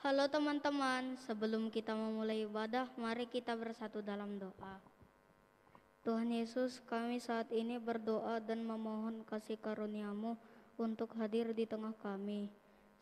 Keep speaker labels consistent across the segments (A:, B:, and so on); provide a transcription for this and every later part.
A: Halo teman-teman, sebelum kita memulai ibadah, mari kita bersatu dalam doa. Tuhan Yesus, kami saat ini berdoa dan memohon kasih karunia-Mu untuk hadir di tengah kami.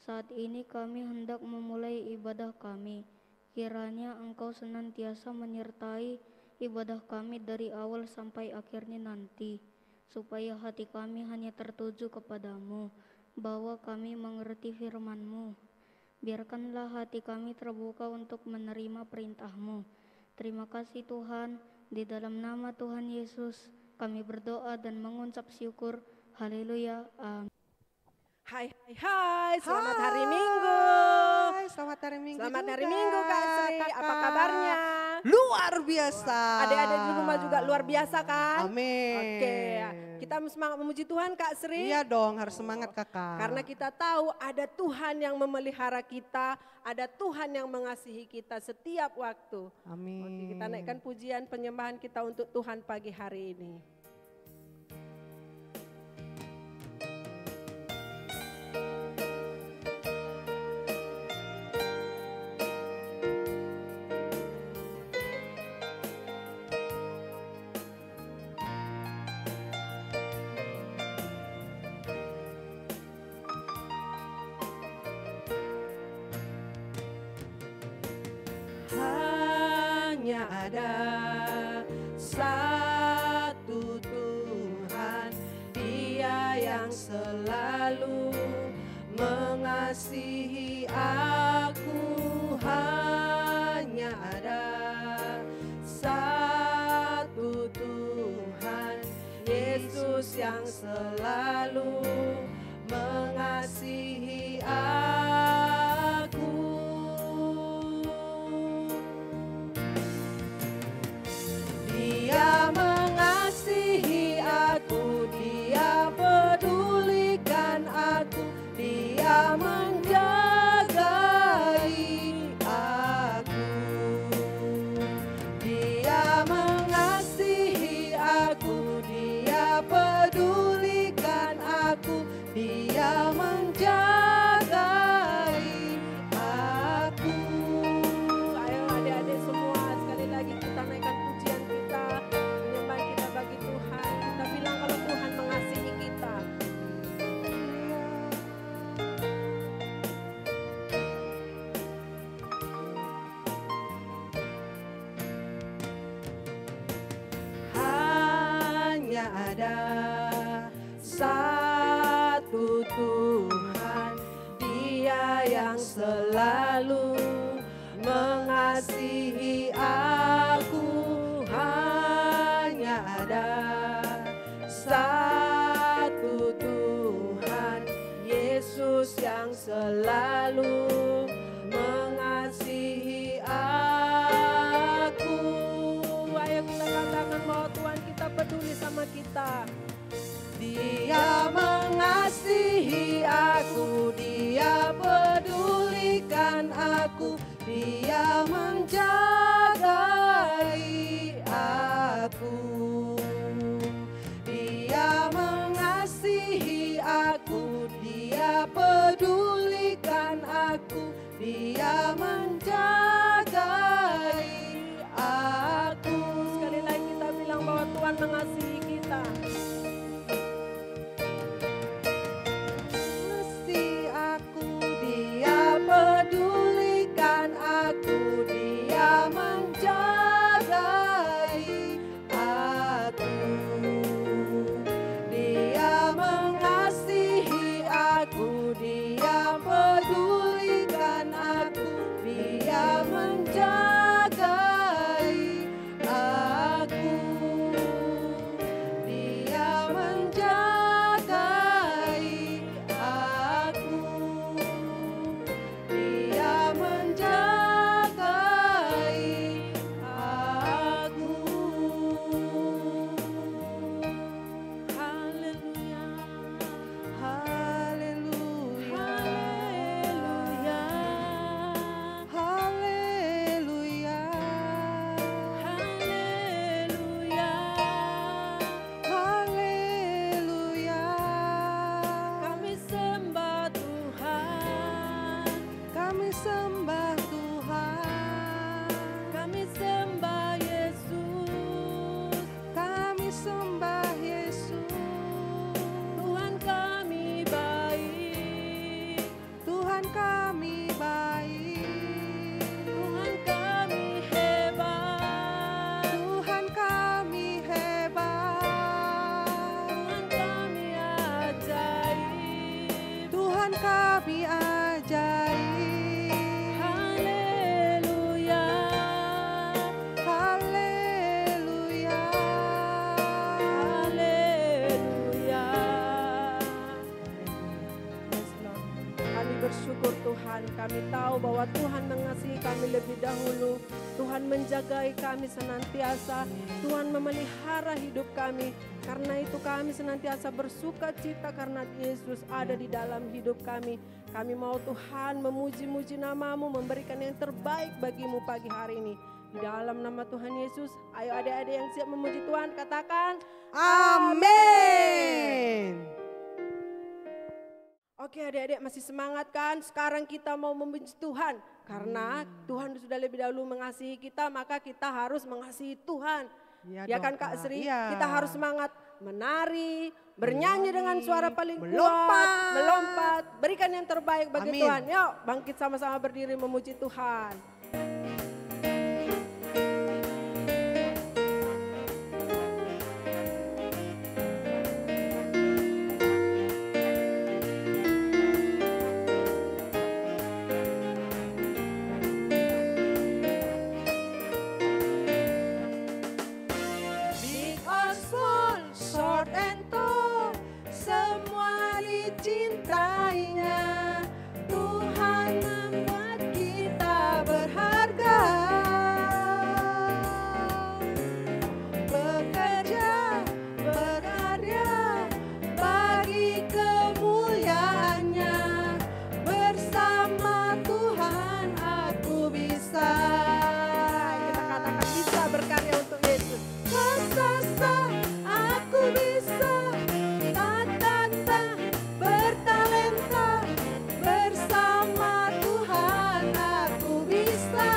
A: Saat ini kami hendak memulai ibadah kami. Kiranya Engkau senantiasa menyertai ibadah kami dari awal sampai akhirnya nanti, supaya hati kami hanya tertuju kepadamu, bahwa kami mengerti firman-Mu. Biarkanlah hati kami terbuka untuk menerima perintah-Mu. Terima kasih Tuhan, di dalam nama Tuhan Yesus kami berdoa dan mengucap syukur. Haleluya, amin.
B: Hai, selamat hari Minggu.
C: Selamat hari Minggu
B: Selamat
C: juga,
B: hari Minggu Kak Sri,
C: Kakak.
B: apa kabarnya?
C: Luar biasa.
B: Adik-adik di rumah juga luar biasa kan?
C: Amin.
B: Oke, kita semangat memuji Tuhan Kak Sri.
C: Iya dong, harus semangat Kakak.
B: Karena kita tahu ada Tuhan yang memelihara kita, ada Tuhan yang mengasihi kita setiap waktu.
C: Amin.
B: Oke, kita naikkan pujian penyembahan kita untuk Tuhan pagi hari ini. Hanya ada satu Tuhan, Dia yang selalu mengasihi aku. Hanya ada satu Tuhan, Yesus yang selalu mengasihi aku. Dia mengasihi aku, Dia pedulikan aku, Dia menjagai aku. Dia mengasihi aku, Dia pedulikan aku, Dia menjagai aku. Ayo adik-adik semua, sekali lagi kita naikkan pujian kita, penyembahan kita bagi Tuhan. Kita bilang kalau Tuhan mengasihi kita. Hanya ada satu Tuhan, Dia yang selalu mengasihi aku. Hanya ada satu Tuhan, Yesus yang selalu mengasihi aku. Ayo kita katakan bahwa Tuhan kita peduli sama kita. Dia mengasihi aku, Dia pedulikan aku, Dia menjagai aku. Dia mengasihi aku, Dia pedulikan aku, Dia menjagai aku. Sekali lagi kita bilang bahwa Tuhan mengasihi kita. Mengasihi aku, Dia pedulikan aku, Dia menjagai aku. Dia mengasihi aku, Dia pedulikan aku, Dia
C: Tuhan kami ajaib.
B: Haleluya.
C: Haleluya.
B: Haleluya. Yes, Lord. Kami bersyukur Tuhan, kami tahu bahwa Tuhan mengasihi kami lebih dahulu. Tuhan menjagai kami senantiasa, Tuhan memelihara hidup kami. Karena itu kami senantiasa bersuka cita karena Yesus ada di dalam hidup kami. Kami mau Tuhan memuji-muji nama-Mu, memberikan yang terbaik bagimu pagi hari ini. Di dalam nama Tuhan Yesus, ayo adik-adik yang siap memuji Tuhan, katakan
C: Amin.
B: Oke adik-adik masih semangat kan? Sekarang kita mau memuji Tuhan. Karena Tuhan sudah lebih dahulu mengasihi kita, maka kita harus mengasihi Tuhan. Ya
C: dong,
B: kan Kak Sri?
C: Iya.
B: Kita harus semangat menari, bernyanyi dengan suara paling kuat,
C: melompat.
B: melompat. Berikan yang terbaik bagi
C: Amin.
B: Tuhan. Yuk bangkit sama-sama berdiri memuji Tuhan.
C: Big or small, short and tall, semua dicintainya. Tuhan membuat kita berharga. Bekerja, berkarya bagi kemuliaannya. Bersama Tuhan aku bisa.
B: Kita katakan bisa berkarya untuk Yesus.
C: Sasa aku bisa, takkan bertalenta, bersama Tuhan aku bisa.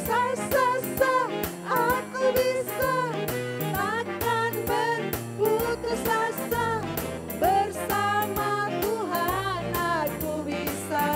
C: Sasa aku bisa, takkan berputus asa, bersama Tuhan aku bisa.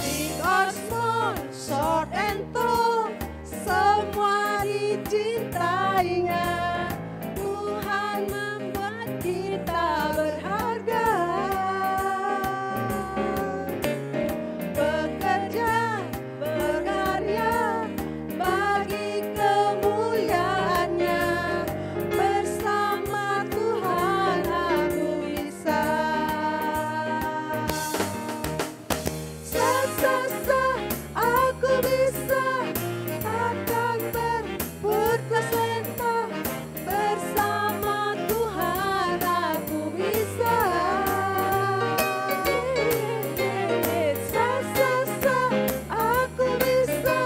C: Big or small, short and tall, semua dicintainya. Tuhan membuat kita berharga. Bekerja, berkarya bagi kemuliaannya. Bersama Tuhan aku bisa. Sasa aku bisa, takkan berputus asa, bersama Tuhan aku bisa. Sasa aku bisa,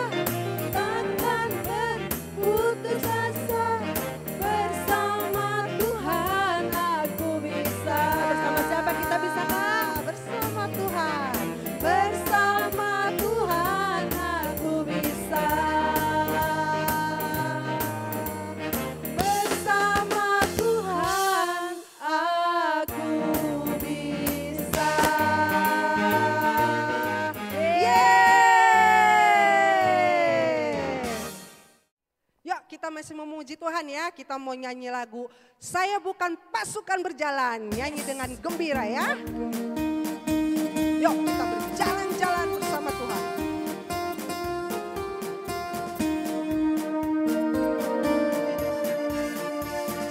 C: takkan berputus asa, bersama Tuhan aku bisa.
B: Bersama siapa kita bisa, Kak?
C: Bersama Tuhan. Bersama Tuhan aku bisa. Bersama Tuhan aku bisa. Yeay! Yuk kita masih memuji Tuhan ya. Kita mau nyanyi lagu Saya Bukan Pasukan Berjalan. Nyanyi dengan gembira ya. Yuk kita berjalan-jalan bersama Tuhan.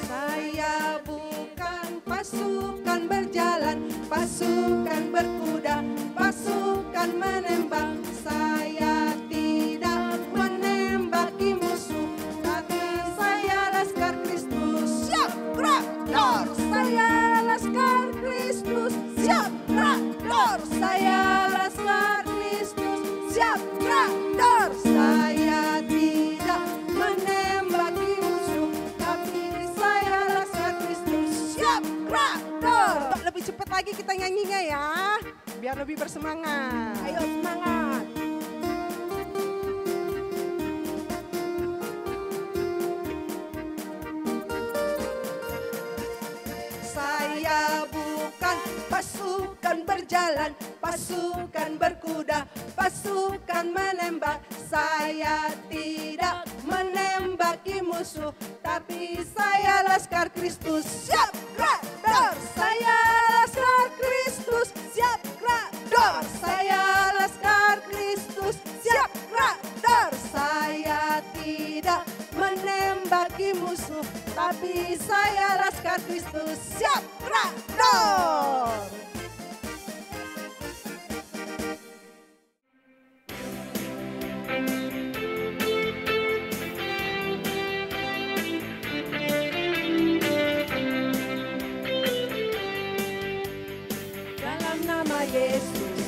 C: Saya bukan pasukan berjalan, pasukan berkuda, pasukan menembak. Saya tidak menembaki musuh, tapi saya laskar Kristus. Siap, gerak, dor. Saya laskar Kristus. Siap, gerak, dor. Saya laskar Kristus. Siap, gerak, dor. Saya tidak menembaki musuh, tapi saya laskar Kristus. Siap, gerak, dor. Lebih cepat lagi kita nyanyinya ya, biar lebih bersemangat.
B: Ayo semangat.
C: pasukan berkuda, pasukan menembak. Saya tidak menembaki musuh, tapi saya laskar Kristus, siap gerak. Saya laskar Kristus, siap gerak. Saya laskar Kristus, siap gerak. Saya tidak menembaki musuh, tapi saya laskar Kristus, siap gerak.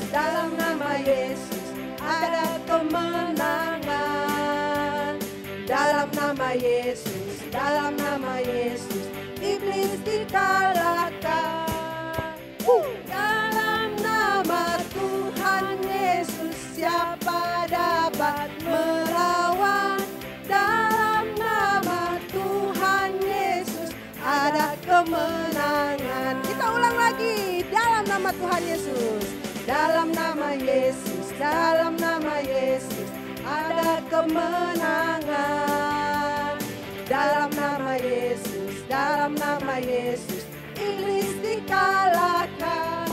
C: Dalam nama Yesus ada kemenangan. Dalam nama Yesus, dalam nama Yesus iblis dikalahkan. Dalam nama Tuhan Yesus siapa dapat melawan? Dalam nama Tuhan Yesus ada kemenangan. Kita ulang lagi, dalam nama Tuhan Yesus. Dalam nama Yesus, dalam nama Yesus ada kemenangan. Dalam nama Yesus, dalam nama Yesus iblis dikalahkan.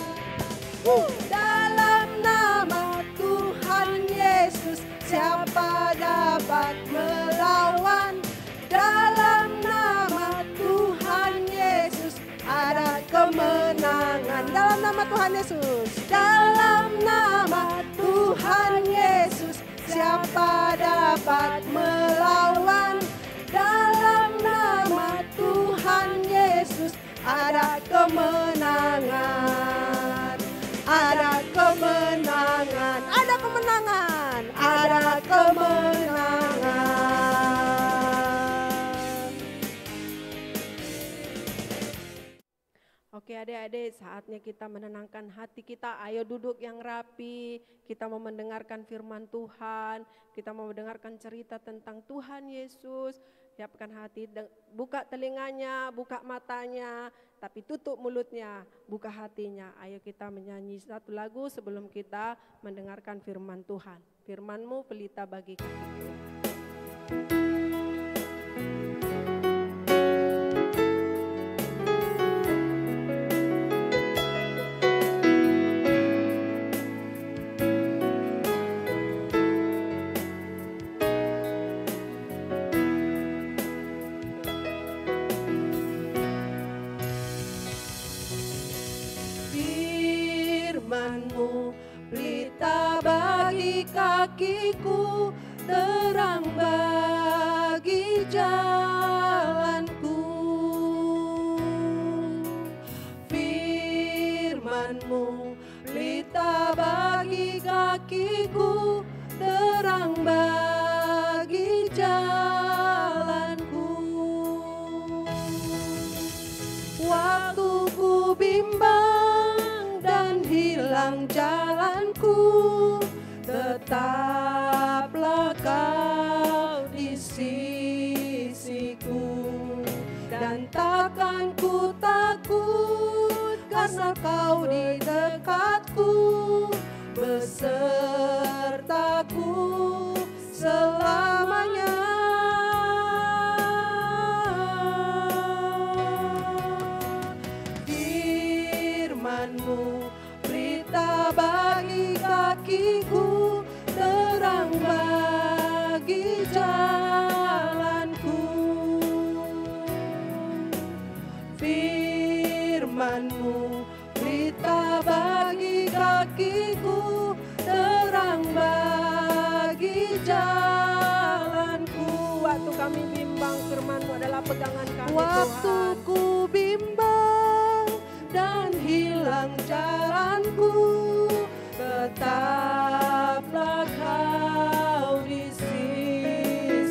C: Dalam nama Tuhan Yesus siapa dapat melawan? Dalam nama Tuhan Yesus ada kemenangan. Dalam nama Tuhan Yesus, dalam nama Tuhan Yesus siapa dapat melawan? Dalam nama Tuhan Yesus ada kemenangan. Ada kemenangan, ada kemenangan, ada kemenangan.
B: Oke adik-adik, saatnya kita menenangkan hati kita. Ayo duduk yang rapi, kita mau mendengarkan firman Tuhan, kita mau mendengarkan cerita tentang Tuhan Yesus. Siapkan hati, buka telinganya, buka matanya, tapi tutup mulutnya, buka hatinya. Ayo kita menyanyi satu lagu sebelum kita mendengarkan firman Tuhan. Firman-Mu pelita bagi kakiku.
C: Firman-Mu pelita bagi kakiku, terang bagi jalanku. Firman-Mu pelita bagi kakiku, terang bagi jalanku. Waktu ku bimbang dan hilang jalanku, tetaplah Kau di sisiku. Dan takkan ku takut karena Kau di dekatku, besertaku selamanya. Firman-Mu pelita bagi kakiku, terang bagi jalanku. Firman-Mu pelita bagi kakiku, terang bagi jalanku.
B: Waktu kami bimbang, firman-Mu adalah pegangan kami,
C: Waktu
B: Tuhan.
C: ku bimbang dan hilang jalanku, tetaplah Kau di sisiku.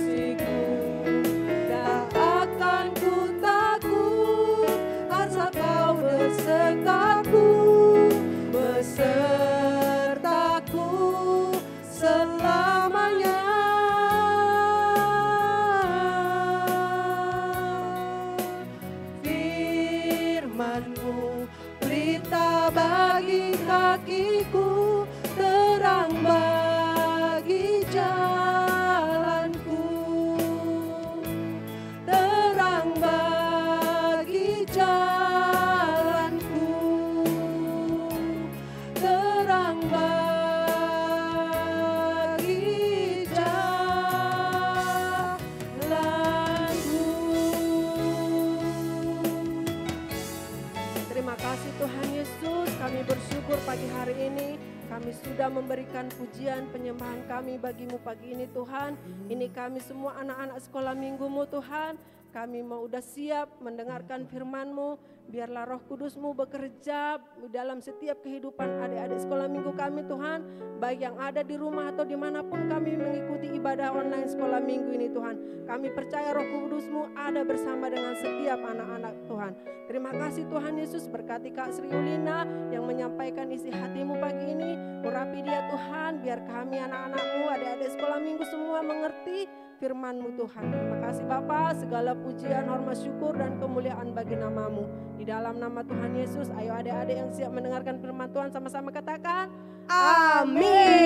B: Kami sudah memberikan pujian penyembahan kami bagimu pagi ini Tuhan. Ini kami semua anak-anak sekolah minggumu Tuhan. Kami mau udah siap mendengarkan firman-Mu. Biarlah Roh Kudus-Mu bekerja dalam setiap kehidupan adik-adik sekolah minggu kami Tuhan. Baik yang ada di rumah atau dimanapun kami mengikuti ibadah online sekolah minggu ini Tuhan. Kami percaya Roh Kudus-Mu ada bersama dengan setiap anak-anak Tuhan. Terima kasih Tuhan Yesus, berkati Kak Sri Ulina yang menyampaikan isi hati-Mu pagi ini. Urapi dia Tuhan, biar kami anak-anak-Mu, adik-adik sekolah minggu semua mengerti firman-Mu Tuhan. Terima kasih Bapa, segala pujian, hormat, syukur dan kemuliaan bagi nama-Mu. Di dalam nama Tuhan Yesus, ayo adik-adik yang siap mendengarkan firman Tuhan sama-sama katakan amin.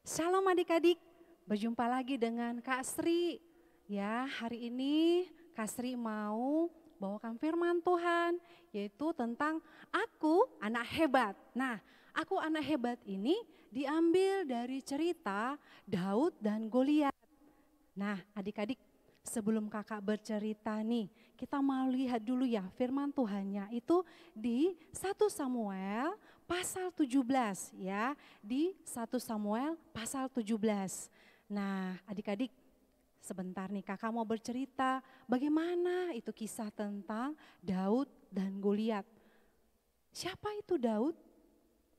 D: Shalom adik-adik, berjumpa lagi dengan Kak Sri. Ya, hari ini Kak Sri mau bawakan firman Tuhan, yaitu tentang aku anak hebat. Nah, aku anak hebat ini diambil dari cerita Daud dan Goliat. Nah, adik-adik, sebelum kakak bercerita nih, kita mau lihat dulu ya firman Tuhannya itu di 1 Samuel pasal 17 ya, di 1 Samuel pasal 17. Nah, adik-adik, sebentar nih kakak mau bercerita bagaimana itu kisah tentang Daud dan Goliat. Siapa itu Daud?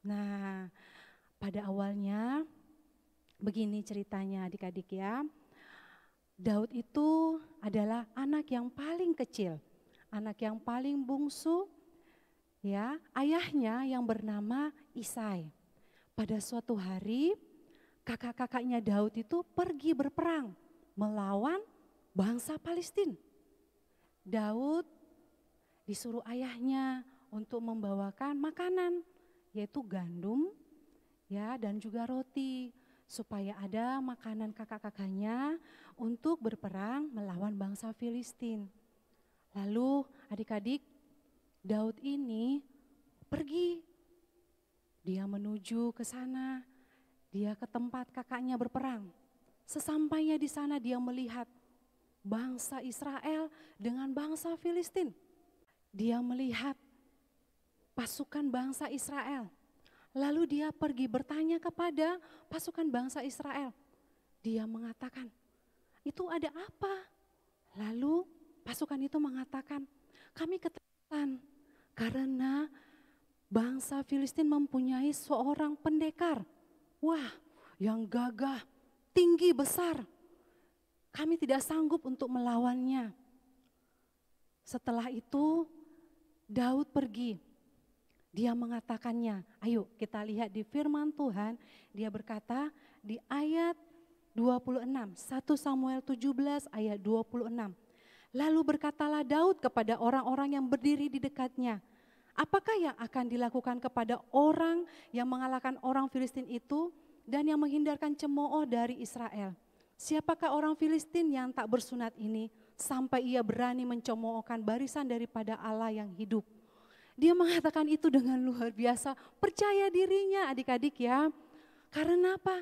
D: Nah, pada awalnya begini ceritanya adik-adik ya. Daud itu adalah anak yang paling kecil, anak yang paling bungsu, ya, ayahnya yang bernama Isai. Pada suatu hari kakak-kakaknya Daud itu pergi berperang melawan bangsa Palestina. Daud disuruh ayahnya untuk membawakan makanan, yaitu gandum, ya, dan juga roti, supaya ada makanan kakak-kakaknya untuk berperang melawan bangsa Filistin. Lalu adik-adik, Daud ini pergi. Dia menuju ke sana, dia ke tempat kakaknya berperang. Sesampainya di sana dia melihat bangsa Israel dengan bangsa Filistin. Dia melihat pasukan bangsa Israel. Lalu dia pergi bertanya kepada pasukan bangsa Israel. Dia mengatakan, itu ada apa? Lalu pasukan itu mengatakan, kami ketakutan karena bangsa Filistin mempunyai seorang pendekar. Wah, yang gagah, tinggi, besar. Kami tidak sanggup untuk melawannya. Setelah itu Daud pergi. Dia mengatakannya, ayo kita lihat di firman Tuhan, dia berkata di ayat 26, 1 Samuel 17 ayat 26. Lalu berkatalah Daud kepada orang-orang yang berdiri di dekatnya, apakah yang akan dilakukan kepada orang yang mengalahkan orang Filistin itu dan yang menghindarkan cemooh dari Israel? Siapakah orang Filistin yang tak bersunat ini sampai ia berani mencemoohkan barisan daripada Allah yang hidup? Dia mengatakan itu dengan luar biasa, percaya dirinya adik-adik ya. Karena apa?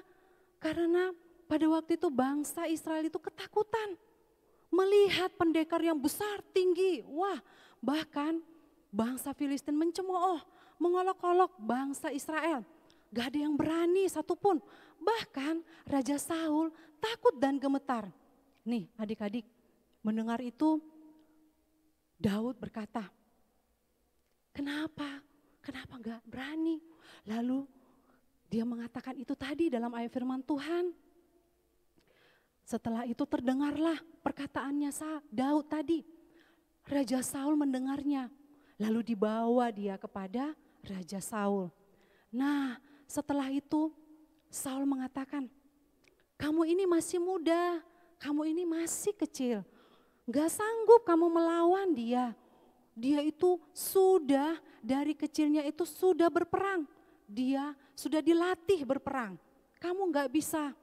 D: Karena pada waktu itu bangsa Israel itu ketakutan. Melihat pendekar yang besar, tinggi. Wah, bahkan bangsa Filistin mencemooh, mengolok-olok bangsa Israel. Gak ada yang berani satupun. Bahkan Raja Saul takut dan gemetar. Nih adik-adik, mendengar itu Daud berkata, kenapa? Kenapa enggak berani? Lalu dia mengatakan itu tadi dalam ayat firman Tuhan. Setelah itu terdengarlah perkataannya Daud tadi. Raja Saul mendengarnya. Lalu dibawa dia kepada Raja Saul. Nah, setelah itu Saul mengatakan, kamu ini masih muda, kamu ini masih kecil. Enggak sanggup kamu melawan dia. Dia itu sudah dari kecilnya itu sudah berperang. Dia sudah dilatih berperang. Kamu enggak bisa.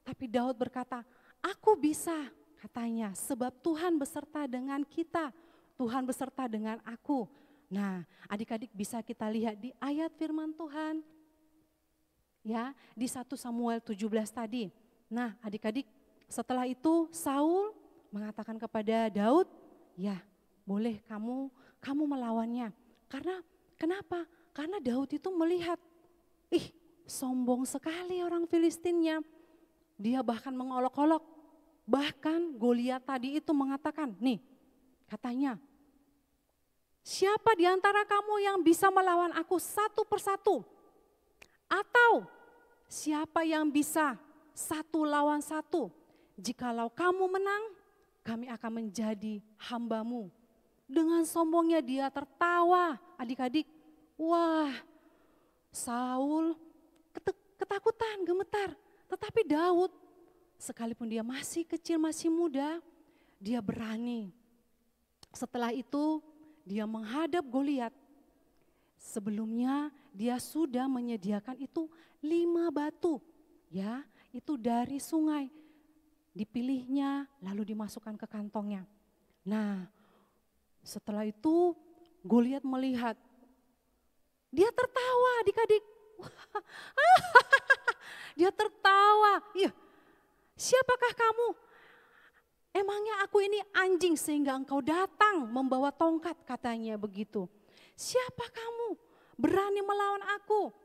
D: Tapi Daud berkata, aku bisa katanya. Sebab Tuhan beserta dengan kita. Tuhan beserta dengan aku. Nah, adik-adik bisa kita lihat di ayat firman Tuhan. Ya, di 1 Samuel 17 tadi. Nah, adik-adik, setelah itu Saul mengatakan kepada Daud, ya, boleh kamu melawannya. Karena kenapa? Karena Daud itu melihat Ih, sombong sekali orang Filistinnya. Dia bahkan mengolok-olok. Bahkan Goliat tadi itu mengatakan, nih katanya, siapa di antara kamu yang bisa melawan aku satu persatu? Atau siapa yang bisa satu lawan satu? Jikalau kamu menang, kami akan menjadi hambamu. Dengan sombongnya dia tertawa, adik-adik. Wah, Saul ketakutan, gemetar. Tetapi Daud, sekalipun dia masih kecil, masih muda, dia berani. Setelah itu dia menghadap Goliat. Sebelumnya dia sudah menyediakan itu 5 batu. Ya, itu dari sungai. Dipilihnya lalu dimasukkan ke kantongnya. Nah, setelah itu Goliat melihat. Dia tertawa adik-adik. Dia tertawa. Iya, siapakah kamu? Emangnya aku ini anjing sehingga engkau datang membawa tongkat, katanya begitu. Siapa kamu berani melawan aku?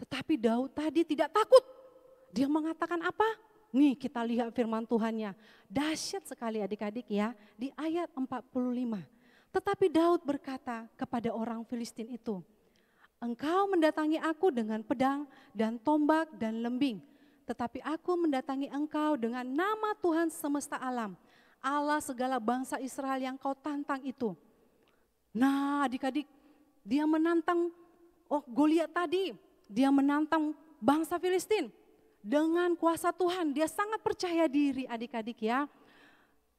D: Tetapi Daud tadi tidak takut. Dia mengatakan apa? Nih kita lihat firman Tuhannya. Dahsyat sekali adik-adik ya, di ayat 45. Tetapi Daud berkata kepada orang Filistin itu, engkau mendatangi aku dengan pedang dan tombak dan lembing. Tetapi aku mendatangi engkau dengan nama Tuhan semesta alam. Allah segala bangsa Israel yang kau tantang itu. Nah adik-adik, dia menantang Goliat tadi. Dia menantang bangsa Filistin. Dengan kuasa Tuhan, dia sangat percaya diri adik-adik ya.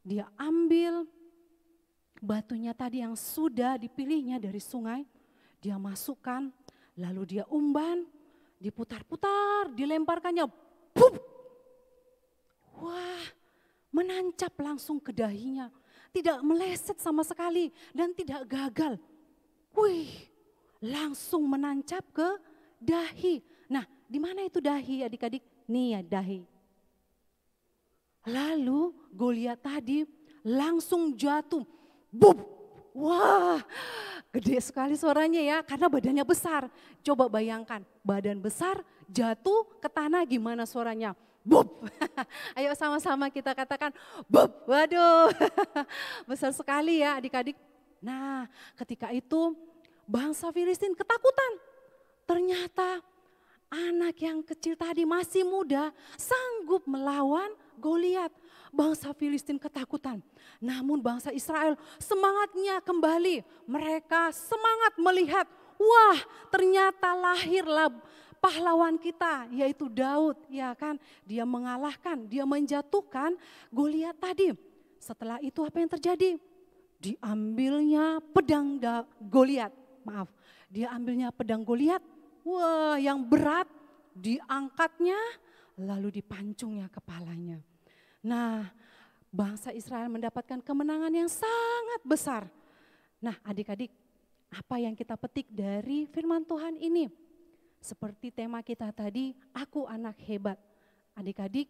D: Dia ambil batunya tadi yang sudah dipilihnya dari sungai. Dia masukkan, lalu dia umban, diputar-putar, dilemparkannya. Bup! Wah, menancap langsung ke dahinya. Tidak meleset sama sekali dan tidak gagal. Wih, langsung menancap ke dahi. Nah, di mana itu dahi adik-adik? Nih ya dahi. Lalu Goliat tadi langsung jatuh. Bup! Wah, gede sekali suaranya ya karena badannya besar. Coba bayangkan, badan besar jatuh ke tanah gimana suaranya? Bup! Ayo sama-sama kita katakan bup! Waduh, besar sekali ya adik-adik. Nah ketika itu bangsa Filistin ketakutan. Ternyata anak yang kecil tadi masih muda sanggup melawan Goliat. Bangsa Filistin ketakutan. Namun bangsa Israel semangatnya kembali. Mereka semangat melihat, wah ternyata lahirlah pahlawan kita yaitu Daud. Ya kan, dia mengalahkan, dia menjatuhkan Goliat tadi. Setelah itu apa yang terjadi? Diambilnya pedang Goliat. Maaf, dia ambilnya pedang Goliat. Wah yang berat, diangkatnya lalu dipancungnya kepalanya. Nah, bangsa Israel mendapatkan kemenangan yang sangat besar. Nah, adik-adik, apa yang kita petik dari firman Tuhan ini? Seperti tema kita tadi, aku anak hebat. Adik-adik,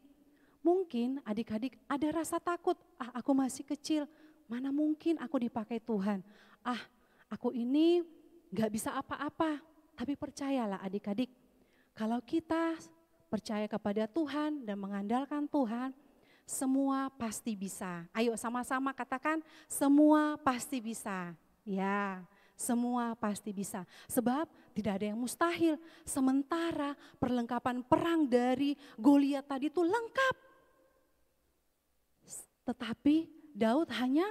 D: mungkin adik-adik ada rasa takut. Aku masih kecil, mana mungkin aku dipakai Tuhan. Aku ini gak bisa apa-apa. Tapi percayalah adik-adik, kalau kita percaya kepada Tuhan dan mengandalkan Tuhan, semua pasti bisa. Ayo sama-sama katakan, semua pasti bisa. Ya, semua pasti bisa. Sebab tidak ada yang mustahil. Sementara perlengkapan perang dari Goliat tadi itu lengkap. Tetapi Daud hanya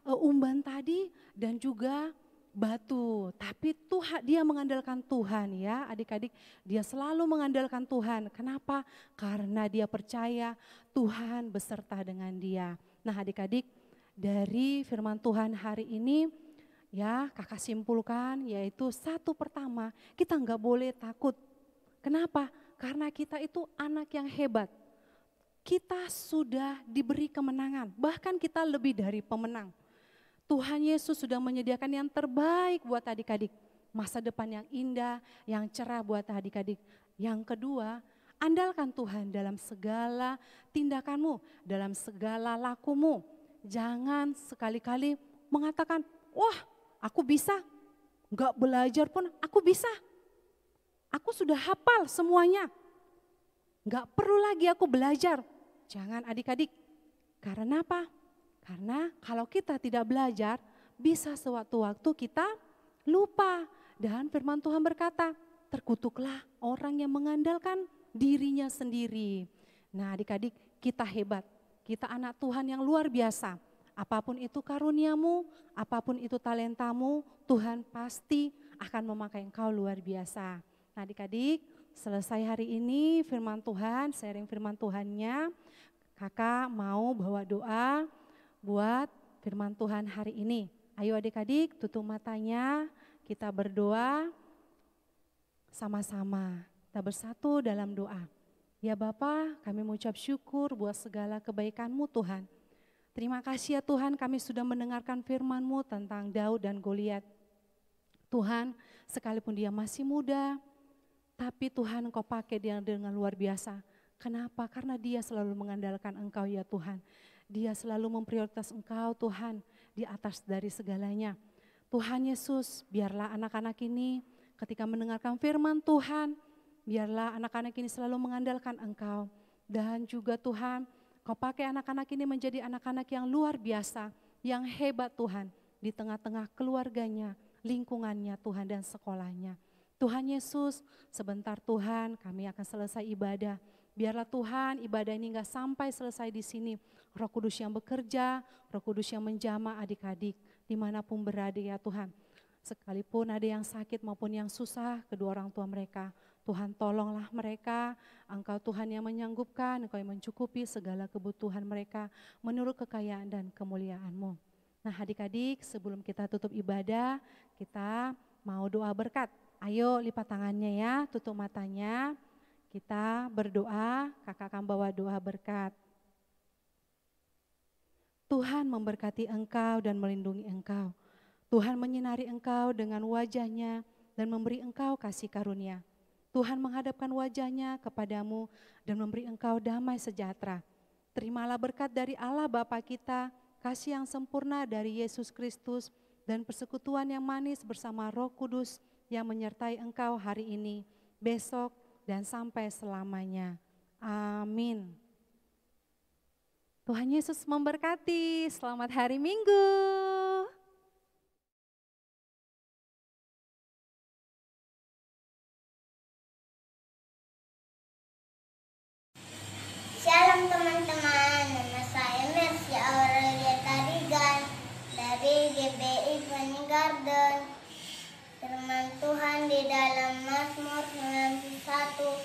D: umban tadi dan juga batu, tapi Tuhan dia mengandalkan Tuhan ya adik-adik, dia selalu mengandalkan Tuhan. Kenapa? Karena dia percaya Tuhan beserta dengan dia. Nah adik-adik, dari firman Tuhan hari ini ya kakak simpulkan yaitu satu pertama, kita nggak boleh takut. Kenapa? Karena kita itu anak yang hebat. Kita sudah diberi kemenangan, bahkan kita lebih dari pemenang. Tuhan Yesus sudah menyediakan yang terbaik buat adik-adik. Masa depan yang indah, yang cerah buat adik-adik. Yang kedua, andalkan Tuhan dalam segala tindakanmu, dalam segala lakumu. Jangan sekali-kali mengatakan, wah aku bisa, Enggak belajar pun aku bisa. Aku sudah hafal semuanya. Enggak perlu lagi aku belajar. Jangan adik-adik. Karena apa? Karena kalau kita tidak belajar, bisa sewaktu-waktu kita lupa. Dan firman Tuhan berkata, terkutuklah orang yang mengandalkan dirinya sendiri. Nah adik-adik, kita hebat. Kita anak Tuhan yang luar biasa. Apapun itu karuniamu, apapun itu talentamu, Tuhan pasti akan memakai engkau luar biasa. Nah adik-adik, selesai hari ini firman Tuhan, sharing firman Tuhannya, kakak mau bawa doa buat firman Tuhan hari ini. Ayo adik-adik tutup matanya, kita berdoa sama-sama. Kita bersatu dalam doa. Ya Bapa, kami mengucap syukur buat segala kebaikan-Mu Tuhan. Terima kasih ya Tuhan, kami sudah mendengarkan firman-Mu tentang Daud dan Goliat. Tuhan, sekalipun dia masih muda, tapi Tuhan Engkau pakai dia dengan luar biasa. Kenapa? Karena dia selalu mengandalkan Engkau ya Tuhan. Dia selalu memprioritas Engkau Tuhan di atas dari segalanya. Tuhan Yesus, biarlah anak-anak ini ketika mendengarkan firman Tuhan, biarlah anak-anak ini selalu mengandalkan Engkau. Dan juga Tuhan, Kau pakai anak-anak ini menjadi anak-anak yang luar biasa, yang hebat Tuhan, di tengah-tengah keluarganya, lingkungannya Tuhan dan sekolahnya. Tuhan Yesus, sebentar Tuhan kami akan selesai ibadah. Biarlah Tuhan ibadah ini enggak sampai selesai di sini. Roh Kudus yang bekerja, Roh Kudus yang menjamah adik-adik dimanapun berada ya Tuhan. Sekalipun ada yang sakit maupun yang susah, kedua orang tua mereka, Tuhan tolonglah mereka, Engkau Tuhan yang menyanggupkan, Engkau yang mencukupi segala kebutuhan mereka menurut kekayaan dan kemuliaan-Mu. Nah adik-adik sebelum kita tutup ibadah, kita mau doa berkat. Ayo lipat tangannya ya, tutup matanya, kita berdoa, kakak akan bawa doa berkat. Tuhan memberkati engkau dan melindungi engkau. Tuhan menyinari engkau dengan wajahnya dan memberi engkau kasih karunia. Tuhan menghadapkan wajahnya kepadamu dan memberi engkau damai sejahtera. Terimalah berkat dari Allah Bapa kita, kasih yang sempurna dari Yesus Kristus, dan persekutuan yang manis bersama Roh Kudus yang menyertai engkau hari ini, besok, dan sampai selamanya. Amin. Tuhan Yesus memberkati. Selamat hari Minggu.
E: Shalom teman-teman, nama saya Mercy Aurelia Tarigan dari GBI Fanny Garden. Firman Tuhan di dalam Mazmur 91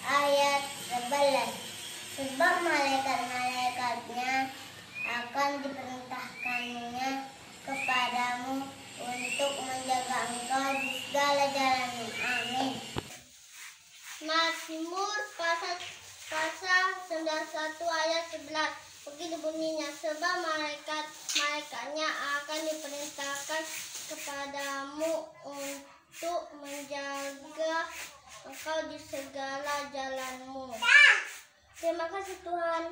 E: ayat 11. Sebab malaikat-malaikatnya akan diperintahkannya kepadamu untuk menjaga engkau di segala jalanmu. Amin. Mazmur pasal 91 ayat 11. Begini bunyinya, sebab malaikatnya akan diperintahkan kepadamu untuk menjaga engkau di segala jalanmu. Terima kasih Tuhan.